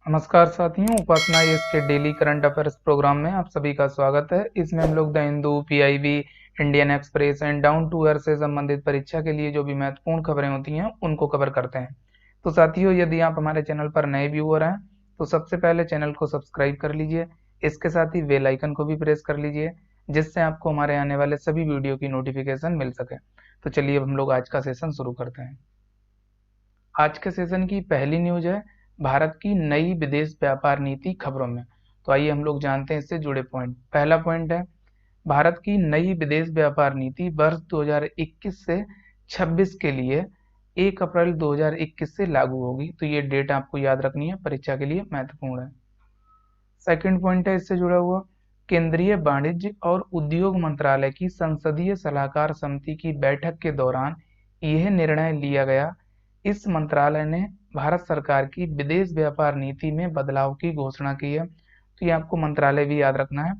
नमस्कार साथियों, उपासना इसके डेली करंट अफेयर्स प्रोग्राम में आप सभी का स्वागत है। इसमें हम लोग the Hindu, PIB, Indian Express and Down to Earth से संबंधित परीक्षा के लिए जो भी महत्वपूर्ण खबरें होती हैं उनको कवर करते हैं। तो साथियों, यदि आप हमारे चैनल पर नए व्यूअर हैं तो सबसे पहले चैनल को सब्सक्राइब कर लीजिए। इसके साथ ही बेल आइकन को भी प्रेस कर लीजिए, जिससे आपको हमारे आने वाले सभी वीडियो की नोटिफिकेशन मिल सके। तो चलिए अब हम लोग आज का सेशन शुरू करते हैं। आज के सेशन की पहली न्यूज है भारत की नई विदेश व्यापार नीति खबरों में। तो आइए हम लोग जानते हैं इससे जुड़े पॉइंट। पहला पॉइंट है भारत की नई विदेश व्यापार नीति वर्ष 2021 से 26 के लिए 1 अप्रैल 2021 से लागू होगी। तो ये डेट आपको याद रखनी है, परीक्षा के लिए महत्वपूर्ण है। सेकंड पॉइंट है इससे जुड़ा हुआ, केंद्रीय वाणिज्य और उद्योग मंत्रालय की संसदीय सलाहकार समिति की बैठक के दौरान यह निर्णय लिया गया। इस मंत्रालय ने भारत सरकार की विदेश व्यापार नीति में बदलाव की घोषणा की है। तो ये आपको मंत्रालय भी याद रखना है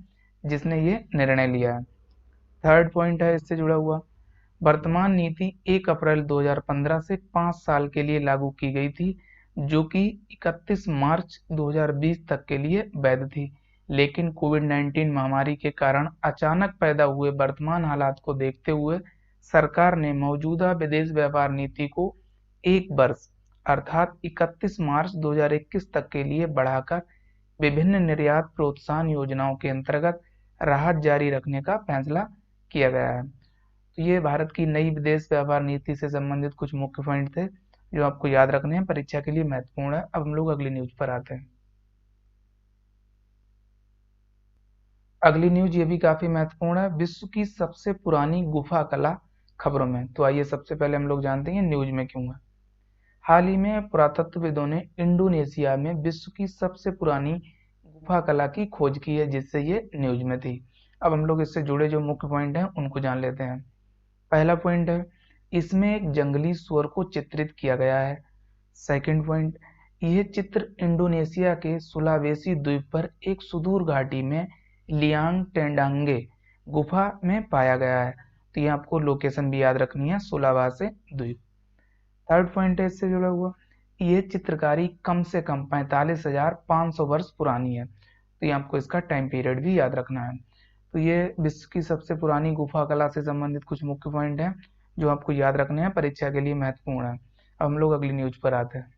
जिसने ये निर्णय लिया है। थर्ड पॉइंट है इससे जुड़ा हुआ, वर्तमान नीति 1 अप्रैल 2015 से 5 साल के लिए लागू की गई थी, जो कि 31 मार्च 2020 तक के लिए वैध थी। लेकिन कोविड-19 महामारी के कारण अचानक पैदा हुए वर्तमान हालात को देखते हुए सरकार ने मौजूदा विदेश व्यापार नीति को 1 वर्ष अर्थात 31 मार्च 2021 तक के लिए बढ़ाकर विभिन्न निर्यात प्रोत्साहन योजनाओं के अंतर्गत राहत जारी रखने का फैसला किया गया है। तो ये भारत की नई विदेश व्यापार नीति से संबंधित कुछ मुख्य पॉइंट थे जो आपको याद रखने हैं, परीक्षा के लिए महत्वपूर्ण है। अब हम लोग अगली न्यूज पर आते हैं। अगली न्यूज ये भी काफी महत्वपूर्ण है, विश्व की सबसे पुरानी गुफा कला खबरों में। तो आइए सबसे पहले हम लोग जानते हैं न्यूज में क्यों है। हाल ही में पुरातत्वविदों ने इंडोनेशिया में विश्व की सबसे पुरानी गुफा कला की खोज की है, जिससे ये न्यूज में थी। अब हम लोग इससे जुड़े जो मुख्य पॉइंट हैं उनको जान लेते हैं। पहला पॉइंट है इसमें एक जंगली सुअर को चित्रित किया गया है। सेकंड पॉइंट, यह चित्र इंडोनेशिया के सुलावेसी द्वीप पर एक सुदूर घाटी में लियांग टेंडांगे गुफा में पाया गया है। तो ये आपको लोकेशन भी याद रखनी है, सुलावेसी द्वीप। थर्ड पॉइंट है इससे जुड़ा हुआ, यह चित्रकारी कम से कम 45,500 वर्ष पुरानी है। तो ये आपको इसका टाइम पीरियड भी याद रखना है। तो ये विश्व की सबसे पुरानी गुफा कला से संबंधित कुछ मुख्य पॉइंट हैं जो आपको याद रखने हैं, परीक्षा के लिए महत्वपूर्ण है। अब हम लोग अगली न्यूज पर आते हैं।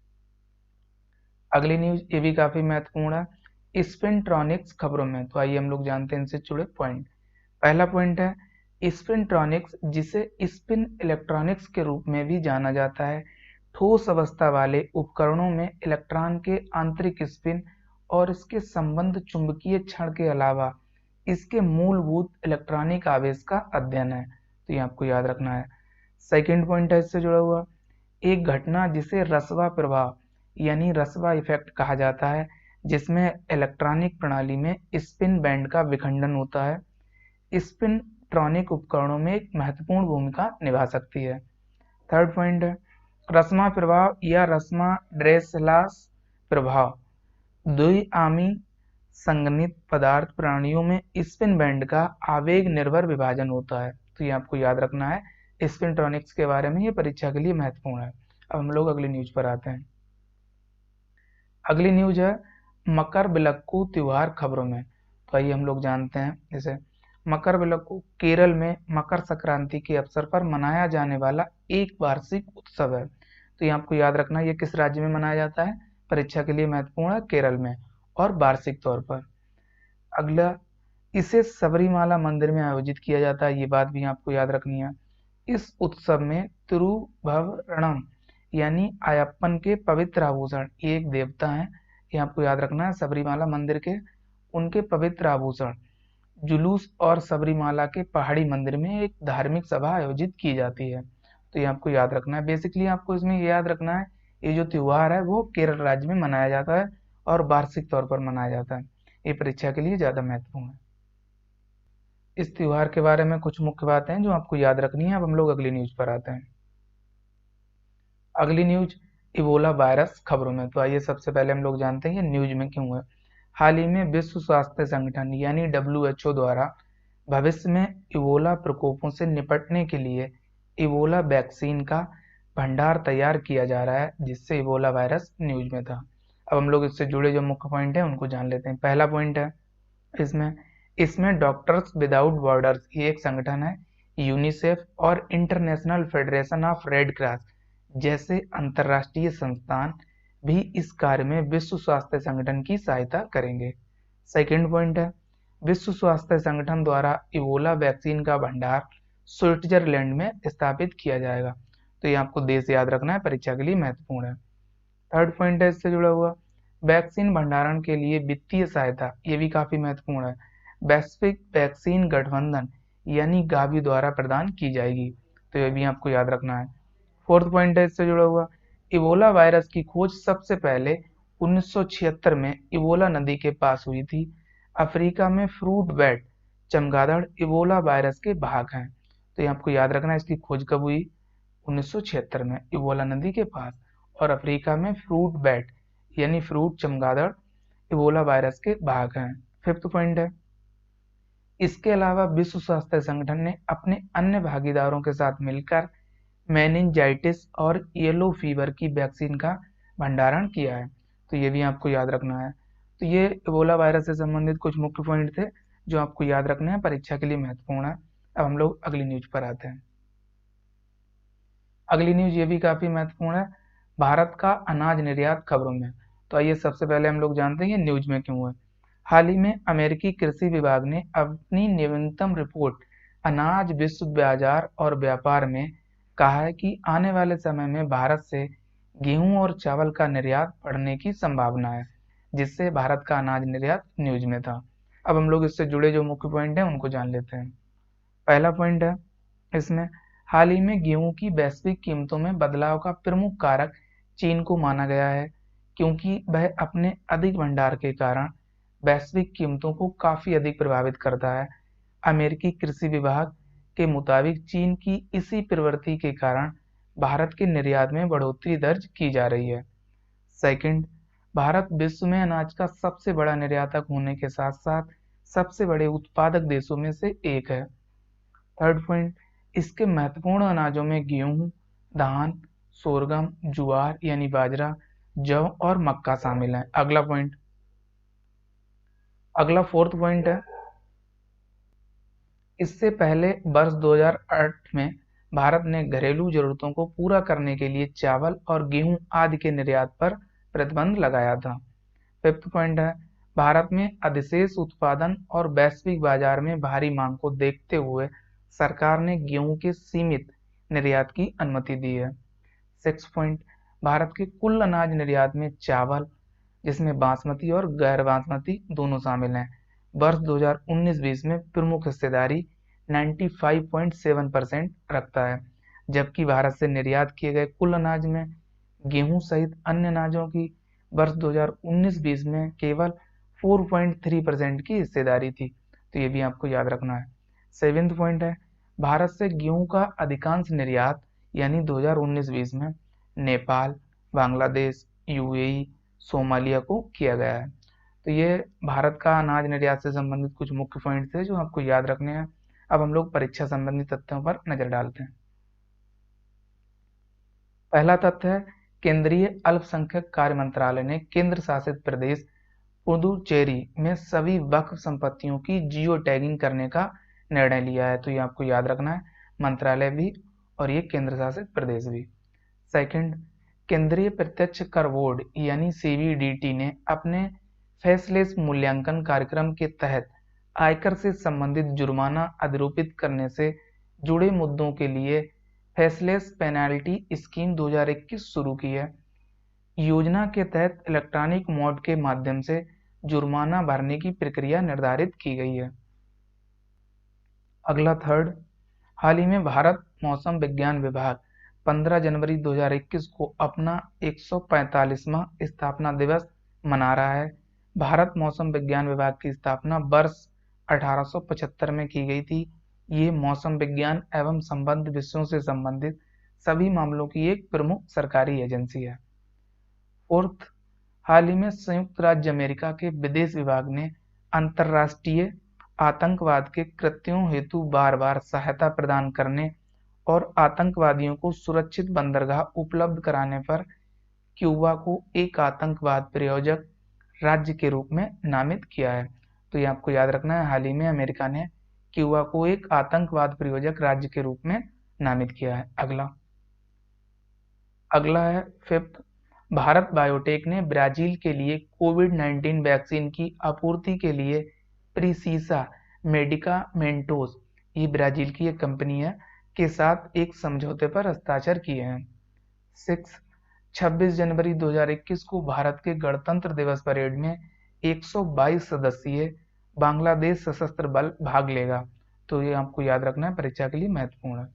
अगली न्यूज ये भी काफी महत्वपूर्ण है, स्पिनट्रॉनिक्स खबरों में। तो आइए हम लोग जानते हैं इनसे जुड़े पॉइंट। पहला पॉइंट है स्पिनट्रॉनिक्स, जिसे स्पिन इलेक्ट्रॉनिक्स के रूप में भी जाना जाता है, ठोस अवस्था वाले उपकरणों में इलेक्ट्रॉन के आंतरिक स्पिन और इसके संबंध चुंबकीय क्षण के अलावा इसके मूलभूत इलेक्ट्रॉनिक आवेश का अध्ययन है। तो ये आपको याद रखना है। सेकंड पॉइंट है इससे जुड़ा हुआ, एक घटना जिसे रसवा प्रभाव यानी रसवा इफेक्ट कहा जाता है, जिसमें इलेक्ट्रॉनिक प्रणाली में स्पिन बैंड का विखंडन होता है, स्पिनट्रॉनिक उपकरणों में एक महत्वपूर्ण भूमिका निभा सकती है। थर्ड पॉइंट है रस्मा प्रभाव या रस्मा ड्रेसलास प्रभाव, द्विआमी संघनित पदार्थ प्राणियों में स्पिन बैंड का आवेग निर्भर विभाजन होता है। तो ये आपको याद रखना है स्पिनट्रॉनिक्स के बारे में, ये परीक्षा के लिए महत्वपूर्ण है। अब हम लोग अगली न्यूज पर आते हैं। अगली न्यूज है मकर बिलक्कू त्योहार खबरों में। तो आइए हम लोग जानते हैं जैसे मकर बिलक्कू केरल में मकर संक्रांति के अवसर पर मनाया जाने वाला एक वार्षिक उत्सव है। तो ये आपको याद रखना है, ये किस राज्य में मनाया जाता है, परीक्षा के लिए महत्वपूर्ण है, केरल में, और वार्षिक तौर पर। अगला, इसे सबरीमाला मंदिर में आयोजित किया जाता है, ये बात भी आपको याद रखनी है। इस उत्सव में तिरुभवरणम यानी अयप्पन के पवित्र आभूषण, ये एक देवता है, ये आपको याद रखना है, सबरीमाला मंदिर के उनके पवित्र आभूषण, जुलूस और सबरीमाला के पहाड़ी मंदिर में एक धार्मिक सभा आयोजित की जाती है। तो ये आपको याद रखना है। बेसिकली आपको इसमें ये याद रखना है, ये जो त्योहार है वो केरल राज्य में मनाया जाता है और वार्षिक तौर पर मनाया जाता है। ये परीक्षा के लिए ज्यादा महत्वपूर्ण है। इस त्योहार के बारे में कुछ मुख्य बातें हैं जो आपको याद रखनी है। अब हम लोग अगली न्यूज पर आते हैं। अगली न्यूज इबोला वायरस खबरों में। तो आइए सबसे पहले हम लोग जानते हैं ये न्यूज में क्यों है। हाल ही में विश्व स्वास्थ्य संगठन यानी WHO द्वारा भविष्य में इबोला प्रकोपों से निपटने के लिए इबोला वैक्सीन का भंडार तैयार किया जा रहा है, जिससे इबोला वायरस न्यूज में था। अब हम लोग इससे जुड़े जो मुख्य पॉइंट हैं उनको जान लेते हैं। पहला पॉइंट है इसमें इसमें डॉक्टर्स विदाउट बॉर्डर्स ये एक संगठन है, यूनिसेफ और international federation of red cross जैसे अंतर्राष्ट्रीय संस्थान भी इस कार्य में विश्व स्वास्थ्य संगठन की सहायता करेंगे। सेकंड पॉइंट है विश्व स्वास्थ्य संगठन द्वारा इबोला वैक्सीन का भंडार स्विट्जरलैंड में स्थापित किया जाएगा। तो ये आपको देश याद रखना है, परीक्षा के लिए महत्वपूर्ण है। थर्ड पॉइंट है इससे जुड़ा हुआ वैक्सीन भंडारण के लिए वित्तीय सहायता, ये भी काफी महत्वपूर्ण है, वैश्विक वैक्सीन गठबंधन यानी गावी द्वारा प्रदान की जाएगी। तो ये भी आपको याद रखना है। फोर्थ पॉइंट है इससे जुड़ा हुआ इबोला वायरस की खोज सबसे पहले 1976 में इबोला नदी के पास हुई थी। अफ्रीका में फ्रूट बैट चमगादड़ इबोला वायरस के भाग हैं। तो ये आपको याद रखना है, इसकी खोज कब हुई? 1976 में इबोला नदी के पास, और अफ्रीका में फ्रूट बैट यानी फ्रूट चमगादड़ इबोला वायरस के भाग हैं। फिफ्थ पॉइंट है इसके अलावा विश्व स्वास्थ्य संगठन ने अपने अन्य भागीदारों के साथ मिलकर मेनिंजाइटिस और येलो फीवर की वैक्सीन का भंडारण किया है। तो ये भी आपको याद रखना है। तो ये इबोला वायरस से संबंधित कुछ मुख्य पॉइंट थे जो आपको याद रखने हैं, परीक्षा के लिए महत्वपूर्ण है। अब हम लोग अगली न्यूज पर आते हैं। अगली न्यूज ये भी काफी महत्वपूर्ण है, भारत का अनाज निर्यात खबरों में। तो आइए सबसे पहले हम लोग जानते हैं न्यूज में क्यों है। हाल ही में अमेरिकी कृषि विभाग ने अपनी नवीनतम रिपोर्ट अनाज विश्व बाजार और व्यापार में कहा है कि आने वाले समय में भारत से गेहूं और चावल का निर्यात बढ़ने की संभावना है, जिससे भारत का अनाज निर्यात न्यूज में था। अब हम लोग इससे जुड़े जो मुख्य पॉइंट हैं उनको जान लेते हैं। पहला पॉइंट है इसमें हाल ही में गेहूं की वैश्विक कीमतों में बदलाव का प्रमुख कारक चीन को माना गया है, क्योंकि वह अपने अधिक भंडार के कारण वैश्विक कीमतों को काफी अधिक प्रभावित करता है। अमेरिकी कृषि विभाग के मुताबिक चीन की इसी प्रवृत्ति के कारण भारत के निर्यात में बढ़ोतरी दर्ज की जा रही है। सेकंड, भारत विश्व में अनाज का सबसे बड़ा निर्यातक होने के साथ साथ सबसे बड़े उत्पादक देशों में से एक है। थर्ड पॉइंट, इसके महत्वपूर्ण अनाजों में गेहूं, धान, सोरगम, ज्वार यानी बाजरा, जौ और मक्का शामिल है। अगला फोर्थ पॉइंट है इससे पहले वर्ष 2008 में भारत ने घरेलू जरूरतों को पूरा करने के लिए चावल और गेहूं आदि के निर्यात पर प्रतिबंध लगाया था। फिफ्थ पॉइंट है भारत में अधिशेष उत्पादन और वैश्विक बाजार में भारी मांग को देखते हुए सरकार ने गेहूं के सीमित निर्यात की अनुमति दी है। सिक्स पॉइंट, भारत के कुल अनाज निर्यात में चावल, जिसमें बासमती और गैर बासमती दोनों शामिल हैं, वर्ष 2019-20 में प्रमुख हिस्सेदारी 95.7% रखता है, जबकि भारत से निर्यात किए गए कुल अनाज में गेहूं सहित अन्य अनाजों की वर्ष 2019-20 में केवल 4.3% की हिस्सेदारी थी। तो ये भी आपको याद रखना है। सेवेंथ पॉइंट है भारत से गेहूं का अधिकांश निर्यात यानी 2019-20 में नेपाल, बांग्लादेश, यूएई, सोमालिया को किया गया है। तो ये भारत का अनाज निर्यात से संबंधित कुछ मुख्य पॉइंट थे जो आपको याद रखने हैं। अब हम लोग परीक्षा संबंधी तथ्यों पर नजर डालते हैं। पहला तथ्य है केंद्रीय अल्पसंख्यक कार्य मंत्रालय ने केंद्र शासित प्रदेश पुदुचेरी में सभी वक्फ संपत्तियों की जियो टैगिंग करने का निर्णय लिया है। तो ये आपको याद रखना है, मंत्रालय भी और ये केंद्र शासित प्रदेश भी। सेकंड, केंद्रीय प्रत्यक्ष कर बोर्ड यानी सीबीडीटी ने अपने फेसलेस मूल्यांकन कार्यक्रम के तहत आयकर से संबंधित जुर्माना अधिरोपित करने से जुड़े मुद्दों के लिए फेसलेस पेनाल्टी स्कीम 2021 शुरू की है। योजना के तहत इलेक्ट्रॉनिक मोड के माध्यम से जुर्माना भरने की प्रक्रिया निर्धारित की गई है। अगला थर्ड, हाल ही में भारत मौसम विज्ञान विभाग 15 जनवरी 2021 को अपना 145वां स्थापना दिवस मना रहा है। भारत मौसम विज्ञान विभाग की स्थापना वर्ष 1875 में की गई थी। ये मौसम विज्ञान एवं संबद्ध विषयों से संबंधित सभी मामलों की एक प्रमुख सरकारी एजेंसी है। फोर्थ, हाल ही में संयुक्त राज्य अमेरिका के विदेश विभाग ने अंतर्राष्ट्रीय आतंकवाद के कृत्यों हेतु बार बार सहायता प्रदान करने और आतंकवादियों को सुरक्षित बंदरगाह उपलब्ध कराने पर क्यूबा को एक आतंकवाद प्रायोजक राज्य के रूप में नामित किया है? तो ये आपको याद रखना है, हाल ही में अमेरिका ने क्यूबा को एक आतंकवाद प्रायोजक राज्य के रूप में नामित किया है। अगला है फिफ्थ, भारत बायोटेक ने ब्राजील के लिए कोविड-19 वैक्सीन की आपूर्ति के लिए प्रिसीसा मेडिकामेंटोस, ये ब्राजील की एक कंपनी है, के साथ एक समझौते पर हस्ताक्षर किए हैं। 6 26 जनवरी 2021 को भारत के गणतंत्र दिवस परेड में 122 सदस्यीय बांग्लादेश सशस्त्र बल भाग लेगा। तो ये आपको याद रखना है, परीक्षा के लिए महत्वपूर्ण है।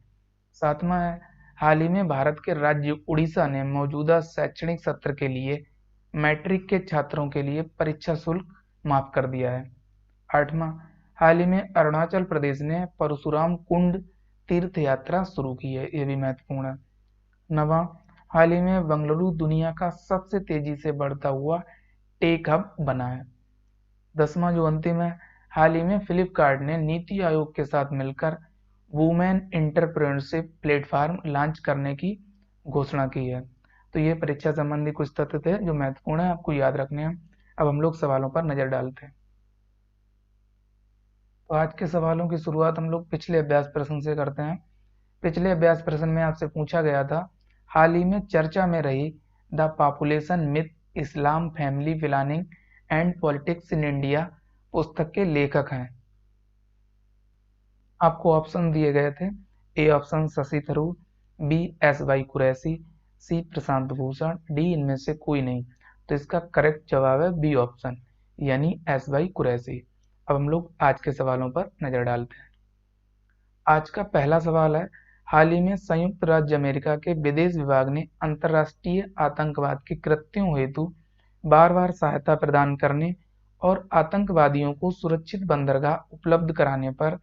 7वां है, हाल ही में भारत के राज्य उड़ीसा ने मौजूदा शैक्षणिक सत्र के लिए मैट्रिक के छात्रों के लिए परीक्षा शुल्क माफ कर दिया है। 8वां, हाल ही में अरुणाचल प्रदेश ने परशुराम कुंड तीर्थ यात्रा शुरू की है, ये भी महत्वपूर्ण है। 9वां, हाल ही में बेंगलुरु दुनिया का सबसे तेजी से बढ़ता हुआ टेक हब बना है। 10वां जो अंतिम है, हाल ही में फ्लिपकार्ट ने नीति आयोग के साथ मिलकर वुमेन एंटरप्रेन्योरशिप प्लेटफॉर्म लॉन्च करने की घोषणा की है। तो ये परीक्षा संबंधी कुछ तथ्य थे जो महत्वपूर्ण है, आपको याद रखने हैं। अब हम लोग सवालों पर नजर डालते हैं। तो आज के सवालों की शुरुआत हम लोग पिछले अभ्यास प्रश्न से करते हैं। पिछले अभ्यास प्रश्न में आपसे पूछा गया था, हाल ही में चर्चा में रही the population myth, Islam, family planning and politics in India पुस्तक के लेखक हैं। आपको ऑप्शन दिए गए थे, A option Shashi Tharoor, B S Y Quraishi, C Prashant Bhushan, D इनमें से कोई नहीं। तो इसका करेक्ट जवाब है बी ऑप्शन, यानी एस वाई कुरैशी। अब हम लोग आज के सवालों पर नजर डालते हैं। आज का पहला सवाल है, हाल ही में संयुक्त राज्य अमेरिका के विदेश विभाग ने अंतर्राष्ट्रीय आतंकवाद के कृत्यों हेतु बार-बार सहायता प्रदान करने और आतंकवादियों को सुरक्षित बंदरगाह उपलब्ध कराने पर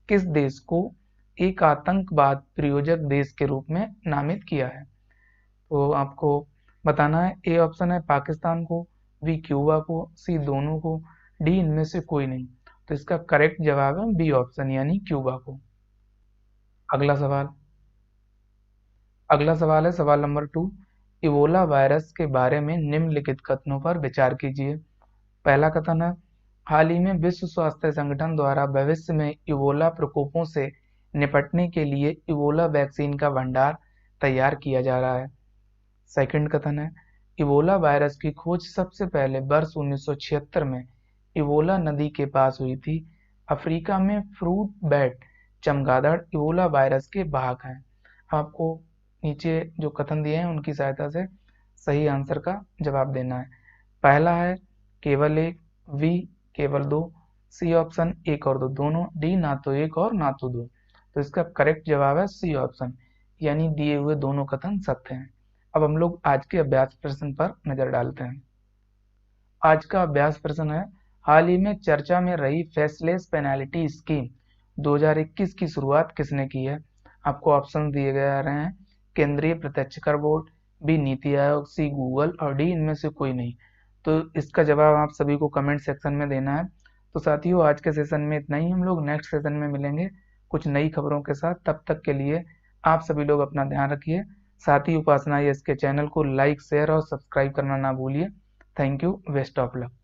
किस देश को एक आतंकवाद प्रायोजक देश के रूप में नामित किया है? तो आपको बताना है, ए ऑप्शन है पाकिस्तान को, बी क्यूबा को, सी दोनों को, डी इनमें से कोई नहीं। तो इसका करेक्ट जवाब है बी ऑप्शन, यानी क्यूबा को। अगला सवाल है सवाल नंबर 2, इबोला वायरस के बारे में निम्नलिखित कथनों पर विचार कीजिए। पहला कथन है, हाल ही में विश्व स्वास्थ्य संगठन द्वारा भविष्य में इबोला प्रकोपों से निपटने के लिए इबोला वैक्सीन का भंडार तैयार किया जा रहा है। सेकंड कथन है, इबोला वायरस की खोज सबसे पहले वर्ष 1976 में इबोला नदी के पास हुई थी। अफ्रीका में फ्रूट बैट चमगादड़ इबोला वायरस के वाहक हैं। आपको नीचे जो कथन दिए हैं उनकी सहायता से सही आंसर का जवाब देना है। पहला है केवल एक, बी केवल दो, सी ऑप्शन एक और दो दोनों, डी ना तो एक और ना तो दो। तो इसका करेक्ट जवाब है सी ऑप्शन, यानी दिए हुए दोनों कथन सत्य हैं। अब हम लोग आज के अभ्यास प्रश्न पर नजर डालते हैं। आज का अभ्यास प्रश्न है, हाल ही में चर्चा में रही फेसलेस पेनाल्टी स्कीम 2021 की शुरुआत किसने की है? आपको ऑप्शन दिए गए आ रहे हैं, केंद्रीय प्रत्यक्ष कर board, B NITI Aayog, C Google और डी इनमें से कोई नहीं। तो इसका जवाब आप सभी को कमेंट सेक्शन में देना है। तो साथियों, आज के सेशन में इतना ही। हम लोग नेक्स्ट सेशन में मिलेंगे कुछ नई खबरों के साथ। तब तक के लिए आप सभी लोग अपना ध्यान रखिए। साथ ही उपासना इसके चैनल को लाइक, शेयर और सब्सक्राइब करना ना भूलिए। Thank you, best of luck.